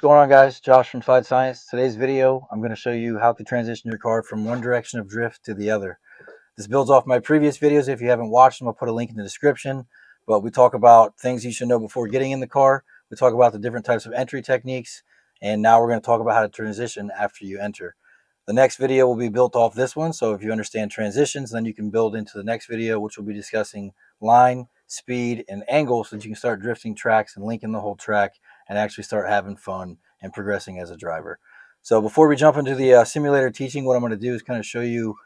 Going on, guys? Josh from Slide Science. Today's video, I'm going to show you how to transition your car from one direction of drift to the other. This builds off my previous videos. If you haven't watched them, I'll put a link in the description. But we talk about things you should know before getting in the car. We talk about the different types of entry techniques. And now we're going to talk about how to transition after you enter. The next video will be built off this one. So if you understand transitions, then you can build into the next video, which will be discussing line, speed, and angle so that you can start drifting tracks and linking the whole track and actually start having fun and progressing as a driver. So before we jump into the simulator teaching, what I'm going to do is kind of show you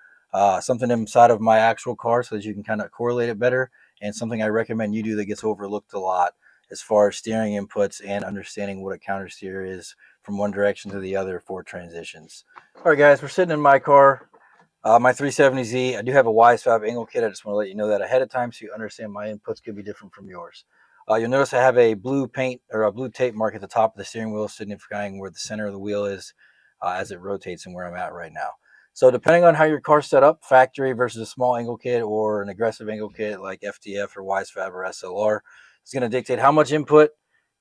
something inside of my actual car so that you can kind of correlate it better, and something I recommend you do that gets overlooked a lot as far as steering inputs and understanding what a counter steer is from one direction to the other for transitions. All right, guys, we're sitting in my car, my 370Z. I do have a Wisefab angle kit. I just want to let you know that ahead of time so you understand my inputs could be different from yours. You'll notice I have a blue paint or a blue tape mark at the top of the steering wheel, signifying where the center of the wheel is as it rotates and where I'm at right now. So depending on how your car's set up, factory versus a small angle kit or an aggressive angle kit like FTF or Wisefab or SLR, is going to dictate how much input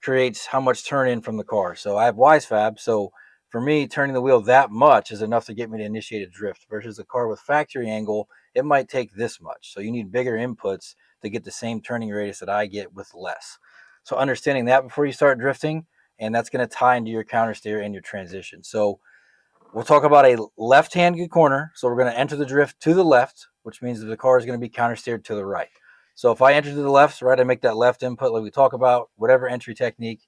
creates how much turn in from the car. So I have Wisefab, so for me, turning the wheel that much is enough to get me to initiate a drift, versus a car with factory angle, it might take this much. So you need bigger inputs to get the same turning radius that I get with less. So understanding that before you start drifting, and that's going to tie into your counter steer and your transition. So we'll talk about a left-hand corner. So we're going to enter the drift to the left, which means that the car is going to be counter steered to the right. So if I enter to the left, right, I make that left input like we talk about, whatever entry technique.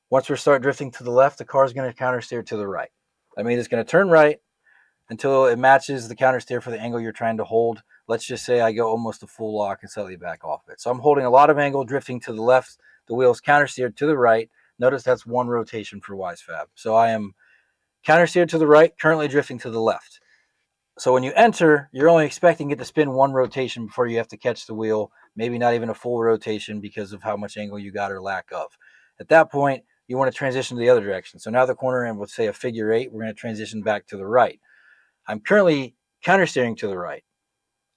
Once we start drifting to the left, the car is going to counter steer to the right. That means it's going to turn right until it matches the counter steer for the angle you're trying to hold. Let's just say I go almost a full lock and slightly back off it. So I'm holding a lot of angle, drifting to the left. The wheel's counter steered to the right. Notice that's one rotation for Wisefab. So I am counter steered to the right, currently drifting to the left. So when you enter, you're only expecting it to spin one rotation before you have to catch the wheel, maybe not even a full rotation because of how much angle you got or lack of. At that point, you want to transition to the other direction. So now the corner in, let's say a figure eight, we're going to transition back to the right. I'm currently counter steering to the right.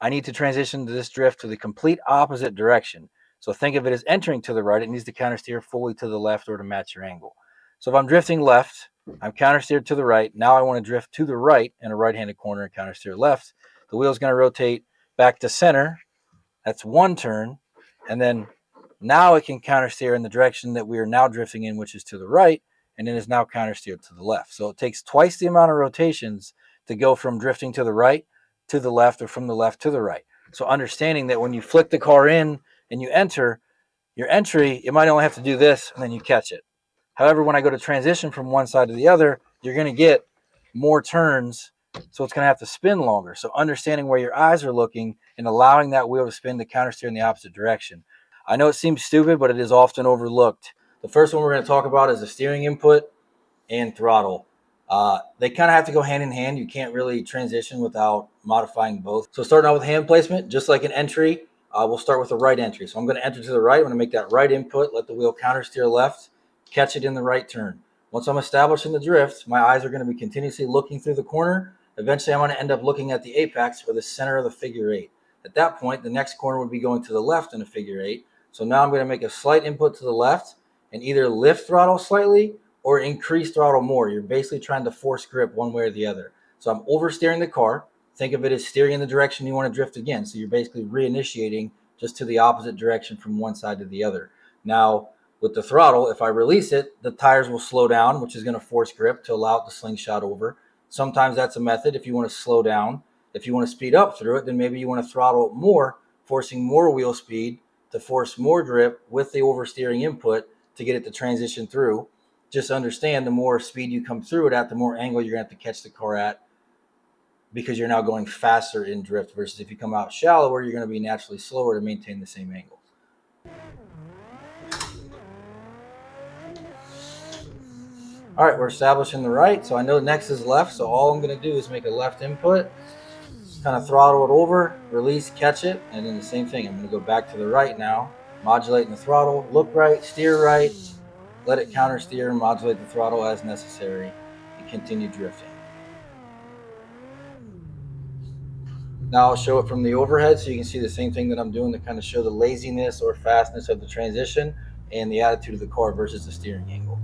I need to transition to this drift to the complete opposite direction. So think of it as entering to the right. It needs to counter steer fully to the left or to match your angle. So if I'm drifting left, I'm counter steered to the right. Now I want to drift to the right in a right-handed corner and counter steer left. The wheel is going to rotate back to center. That's one turn. And then now it can counter steer in the direction that we are now drifting in, which is to the right, and it is now counter steered to the left. So it takes twice the amount of rotations to go from drifting to the right to the left, or from the left to the right. So understanding that when you flick the car in and you enter, your entry, you might only have to do this and then you catch it. However, when I go to transition from one side to the other, you're going to get more turns, so it's going to have to spin longer. So understanding where your eyes are looking and allowing that wheel to spin to counter steer in the opposite direction. I know it seems stupid, but it is often overlooked. The first one we're going to talk about is the steering input and throttle. They kind of have to go hand in hand. You can't really transition without modifying both. So starting out with hand placement, just like an entry, we'll start with the right entry. So I'm going to enter to the right. I'm going to make that right input, let the wheel counter steer left, catch it in the right turn. Once I'm establishing the drift, my eyes are going to be continuously looking through the corner. Eventually, I'm going to end up looking at the apex or the center of the figure eight. At that point, the next corner would be going to the left in a figure eight. So now I'm going to make a slight input to the left and either lift throttle slightly or increase throttle more. You're basically trying to force grip one way or the other. So I'm oversteering the car. Think of it as steering in the direction you want to drift again. So you're basically reinitiating just to the opposite direction from one side to the other. Now, with the throttle, if I release it, the tires will slow down, which is going to force grip to allow it to slingshot over. Sometimes that's a method if you want to slow down. If you want to speed up through it, then maybe you want to throttle more, forcing more wheel speed to force more grip with the oversteering input to get it to transition through. Just understand the more speed you come through it at, the more angle you're going to have to catch the car at, because you're now going faster in drift, versus if you come out shallower, you're going to be naturally slower to maintain the same angle. All right, we're establishing the right, so I know next is left, so all I'm going to do is make a left input, kind of throttle it over, release, catch it, and then the same thing. I'm going to go back to the right now, modulating the throttle, look right, steer right, let it counter steer and modulate the throttle as necessary, and continue drifting. Now I'll show it from the overhead so you can see the same thing that I'm doing to kind of show the laziness or fastness of the transition and the attitude of the car versus the steering angle.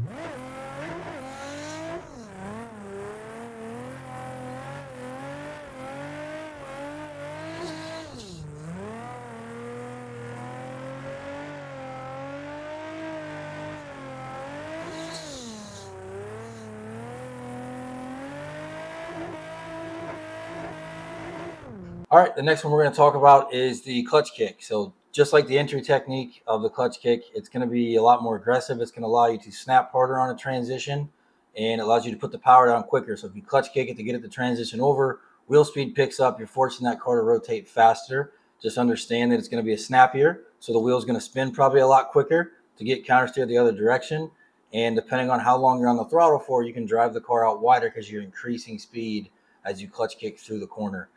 All right, the next one we're going to talk about is the clutch kick. So just like the entry technique of the clutch kick, it's going to be a lot more aggressive. It's going to allow you to snap harder on a transition, and it allows you to put the power down quicker. So if you clutch kick it to get it to transition over, wheel speed picks up. You're forcing that car to rotate faster. Just understand that it's going to be a snappier. So the wheel's going to spin probably a lot quicker to get countersteer the other direction. And depending on how long you're on the throttle for, you can drive the car out wider because you're increasing speed as you clutch kick through the corner.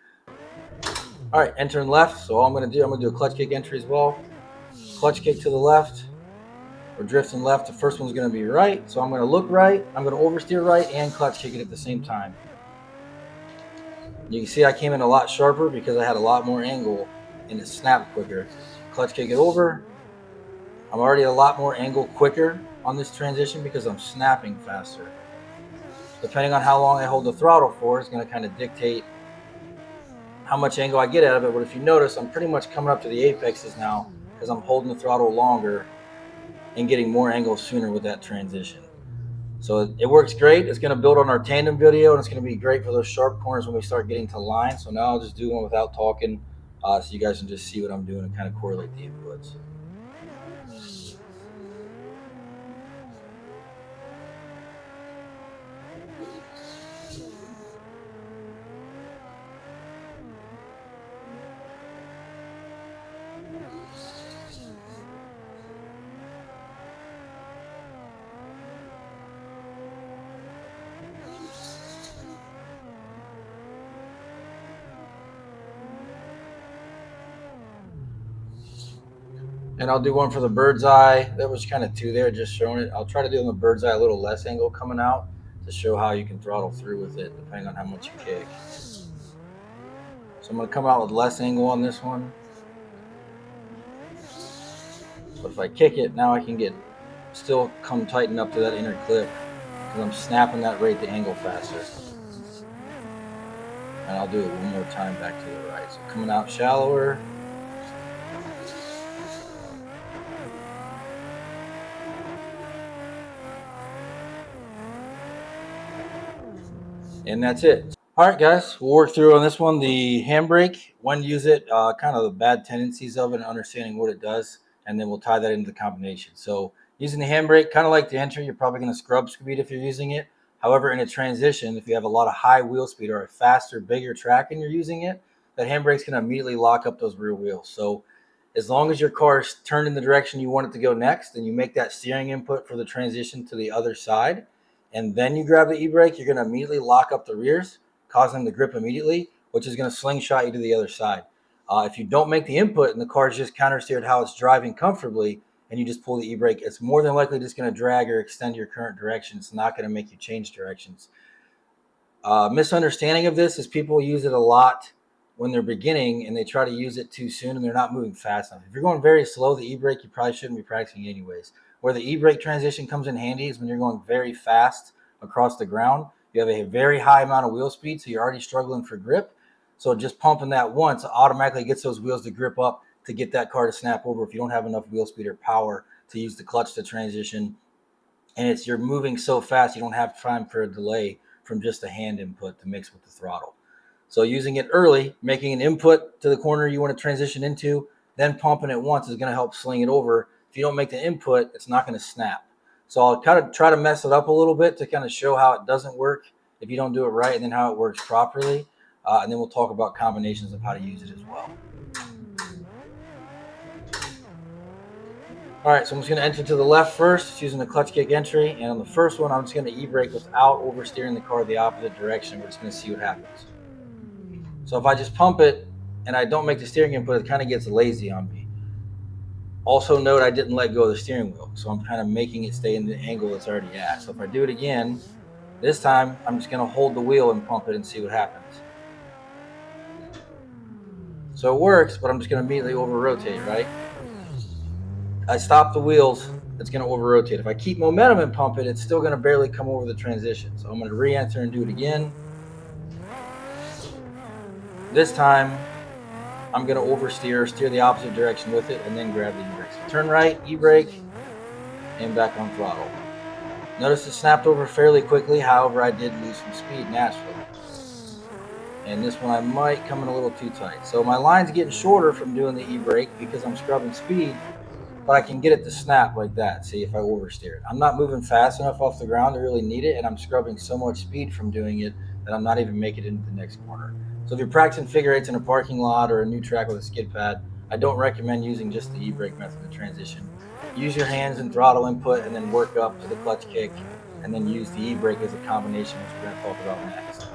All right, entering left. So all I'm going to do a clutch kick entry as well. Clutch kick to the left. We're drifting left. The first one's going to be right. So I'm going to look right. I'm going to oversteer right and clutch kick it at the same time. You can see I came in a lot sharper because I had a lot more angle and it snapped quicker. Clutch kick it over. I'm already a lot more angle quicker on this transition because I'm snapping faster. Depending on how long I hold the throttle for, it's going to kind of dictate how much angle I get out of it. But if you notice, I'm pretty much coming up to the apexes now because I'm holding the throttle longer and getting more angle sooner with that transition. So it works great. It's going to build on our tandem video, and it's going to be great for those sharp corners when we start getting to line. So now I'll just do one without talking so you guys can just see what I'm doing and kind of correlate the inputs. And I'll do one for the bird's eye. That was kind of two there, just showing it. I'll try to do on the bird's eye a little less angle coming out to show how you can throttle through with it depending on how much you kick. So I'm going to come out with less angle on this one. But if I kick it, now I can still come tighten up to that inner clip because I'm snapping that rate the angle faster. And I'll do it one more time back to the right. So coming out shallower. And that's it. All right, guys, we'll work through on this one the handbrake, when to use it, kind of the bad tendencies of it and understanding what it does, and then we'll tie that into the combination. So using the handbrake, kind of like the entry, you're probably going to scrub speed if you're using it. However, in a transition, if you have a lot of high wheel speed or a faster, bigger track and you're using it, that handbrake's going to immediately lock up those rear wheels. So as long as your car is turned in the direction you want it to go next, and you make that steering input for the transition to the other side, and then you grab the e-brake, you're going to immediately lock up the rears, causing them to grip immediately, which is going to slingshot you to the other side. If you don't make the input and the car is just countersteered how it's driving comfortably, and you just pull the e-brake, it's more than likely just going to drag or extend your current direction. It's not going to make you change directions. Misunderstanding of this is people use it a lot when they're beginning and they try to use it too soon and they're not moving fast enough. If you're going very slow, the e-brake, you probably shouldn't be practicing anyways. Where the e-brake transition comes in handy is when you're going very fast across the ground. You have a very high amount of wheel speed, so you're already struggling for grip. So just pumping that once automatically gets those wheels to grip up to get that car to snap over if you don't have enough wheel speed or power to use the clutch to transition. And you're moving so fast, you don't have time for a delay from just a hand input to mix with the throttle. So using it early, making an input to the corner you want to transition into, then pumping it once is going to help sling it over. If you don't make the input, it's not going to snap. So I'll kind of try to mess it up a little bit to kind of show how it doesn't work if you don't do it right, and then how it works properly. And then we'll talk about combinations of how to use it as well. All right, so I'm just going to enter to the left first. It's using the clutch kick entry. And on the first one, I'm just going to e-brake without oversteering the car the opposite direction. We're just going to see what happens. So if I just pump it and I don't make the steering input, it kind of gets lazy on me. Also note I didn't let go of the steering wheel, so I'm kind of making it stay in the angle it's already at. So if I do it again, this time I'm just going to hold the wheel and pump it and see what happens. So it works, but I'm just going to immediately over-rotate, right? I stop the wheels, it's going to over-rotate. If I keep momentum and pump it, it's still going to barely come over the transition. So I'm going to re-enter and do it again. This time, I'm going to steer the opposite direction with it, and then grab the e-brake. So turn right, e-brake, and back on throttle. Notice it snapped over fairly quickly. However, I did lose some speed naturally. And this one I might come in a little too tight. So my line's getting shorter from doing the e-brake because I'm scrubbing speed, but I can get it to snap like that. See, if I oversteer it. I'm not moving fast enough off the ground to really need it, and I'm scrubbing so much speed from doing it that I'm not even making it into the next corner. So if you're practicing figure eights in a parking lot or a new track with a skid pad, I don't recommend using just the e-brake method of transition. Use your hands and throttle input and then work up to the clutch kick, and then use the e-brake as a combination, which we're going to talk about next.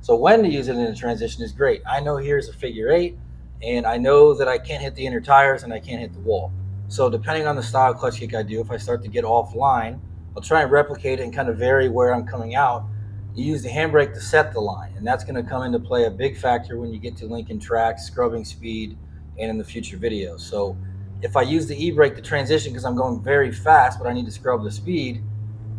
So when to use it in a transition is great. I know here's a figure eight, and I know that I can't hit the inner tires and I can't hit the wall. So depending on the style clutch kick I do, if I start to get offline, I'll try and replicate it and kind of vary where I'm coming out. You use the handbrake to set the line, and that's going to come into play a big factor when you get to linking tracks, scrubbing speed, and in the future videos. So if I use the e-brake to transition because I'm going very fast, but I need to scrub the speed,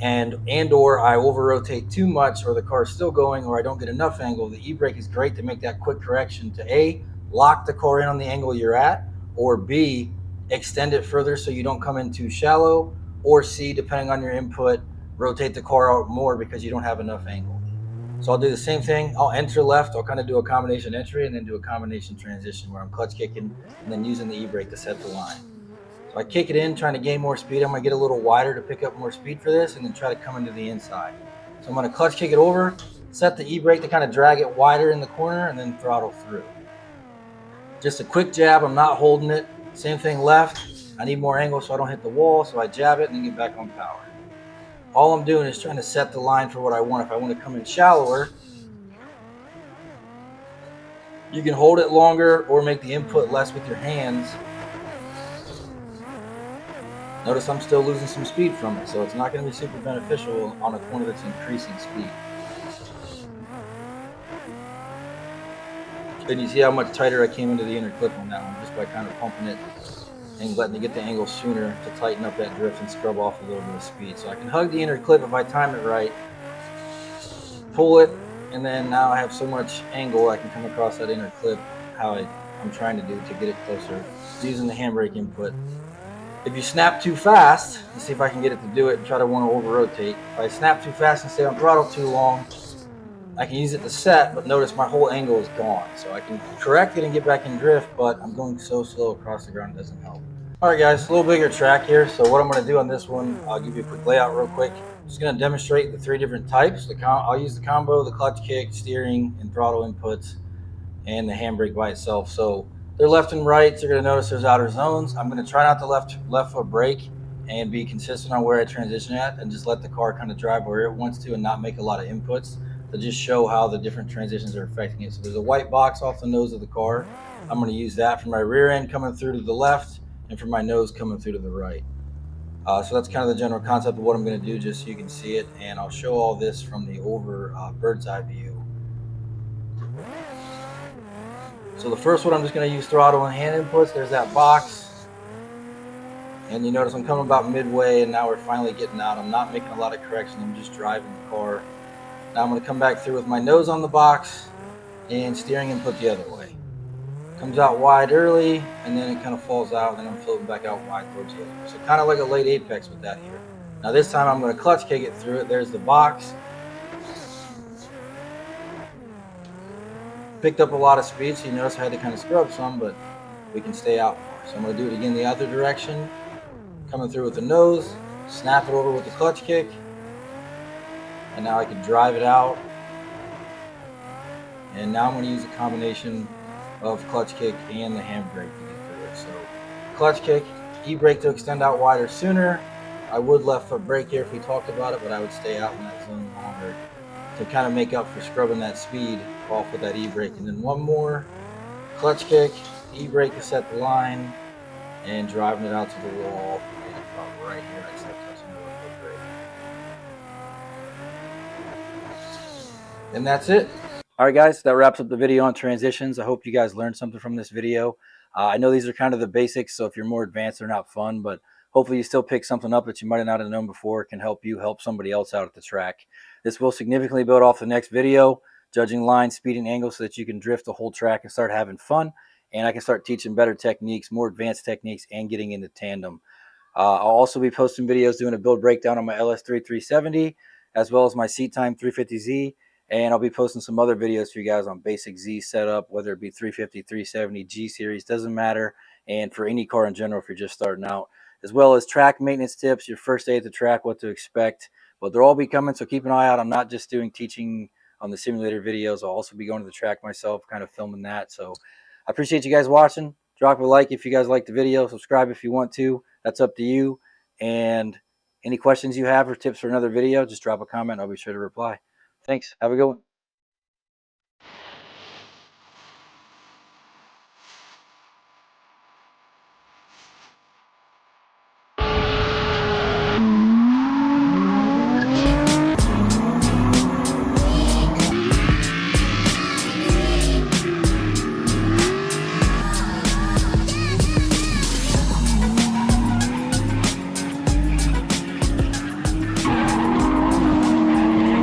and or I over rotate too much, or the car's still going, or I don't get enough angle, the e-brake is great to make that quick correction to A, lock the car in on the angle you're at, or B, extend it further so you don't come in too shallow, or C, depending on your input, rotate the car out more because you don't have enough angle. So I'll do the same thing. I'll enter left. I'll kind of do a combination entry and then do a combination transition where I'm clutch kicking and then using the e-brake to set the line. So I kick it in, trying to gain more speed. I'm going to get a little wider to pick up more speed for this and then try to come into the inside. So I'm going to clutch kick it over, set the e-brake to kind of drag it wider in the corner, and then throttle through. Just a quick jab. I'm not holding it. Same thing left. I need more angle so I don't hit the wall, so I jab it and then get back on power. All I'm doing is trying to set the line for what I want. If I want to come in shallower, you can hold it longer or make the input less with your hands. Notice I'm still losing some speed from it, so it's not going to be super beneficial on a corner that's increasing speed. And you see how much tighter I came into the inner clip on that one, just by kind of pumping it and letting it get the angle sooner to tighten up that drift and scrub off a little bit of speed. So I can hug the inner clip if I time it right, pull it, and then now I have so much angle I can come across that inner clip how I'm trying to do to get it closer using the handbrake input. If you snap too fast, let's see if I can get it to do it and try to want to over rotate. If I snap too fast and stay on throttle too long, I can use it to set, but notice my whole angle is gone. So I can correct it and get back in drift, but I'm going so slow across the ground, it doesn't help. All right, guys, a little bigger track here. So what I'm going to do on this one, I'll give you a quick layout real quick. I'm just going to demonstrate the three different types. I'll use the combo, the clutch kick, steering, and throttle inputs, and the handbrake by itself. So they're left and right. So you're going to notice there's outer zones. I'm going to try not to left foot brake and be consistent on where I transition at, and just let the car kind of drive where it wants to and not make a lot of inputs to just show how the different transitions are affecting it. So there's a white box off the nose of the car. I'm going to use that for my rear end coming through to the left and for my nose coming through to the right. So that's kind of the general concept of what I'm going to do, just so you can see it. And I'll show all this from the bird's eye view. So the first one, I'm just going to use throttle and hand inputs. There's that box. And you notice I'm coming about midway, and now we're finally getting out. I'm not making a lot of correction. I'm just driving the car. Now I'm going to come back through with my nose on the box and steering input the other way. Comes out wide early, and then it kind of falls out, and then I'm floating back out wide towards the other way. So kind of like a late apex with that here. Now this time I'm going to clutch kick it through it. There's the box. Picked up a lot of speed, so you notice I had to kind of scrub some, but we can stay out more. So I'm going to do it again the other direction. Coming through with the nose, snap it over with the clutch kick, and now I can drive it out. And now I'm going to use a combination of clutch kick and the handbrake to get through it. So clutch kick, e-brake to extend out wider sooner. I would left foot brake here if we talked about it, but I would stay out in that zone longer to kind of make up for scrubbing that speed off with that e-brake. And then one more, clutch kick, e-brake to set the line, and driving it out to the wall. And about right here, I start touching the left foot brake. And that's it. All right, guys, that wraps up the video on transitions. I hope you guys learned something from this video. I know these are kind of the basics, so if you're more advanced, they're not fun, but hopefully you still pick something up that you might not have known before. It can help you help somebody else out at the track. This will significantly build off the next video, judging line, speed, and angle, so that you can drift the whole track and start having fun. And I can start teaching better techniques, more advanced techniques, and getting into tandem. I'll also be posting videos doing a build breakdown on my LS3 370, as well as my Seat Time 350Z. And I'll be posting some other videos for you guys on basic Z setup, whether it be 350, 370, G series, doesn't matter. And for any car in general, if you're just starting out, as well as track maintenance tips, your first day at the track, what to expect. But they'll all be coming, so keep an eye out. I'm not just doing teaching on the simulator videos. I'll also be going to the track myself, kind of filming that. So I appreciate you guys watching. Drop a like if you guys like the video. Subscribe if you want to. That's up to you. And any questions you have or tips for another video, just drop a comment. I'll be sure to reply. Thanks. Have a good one.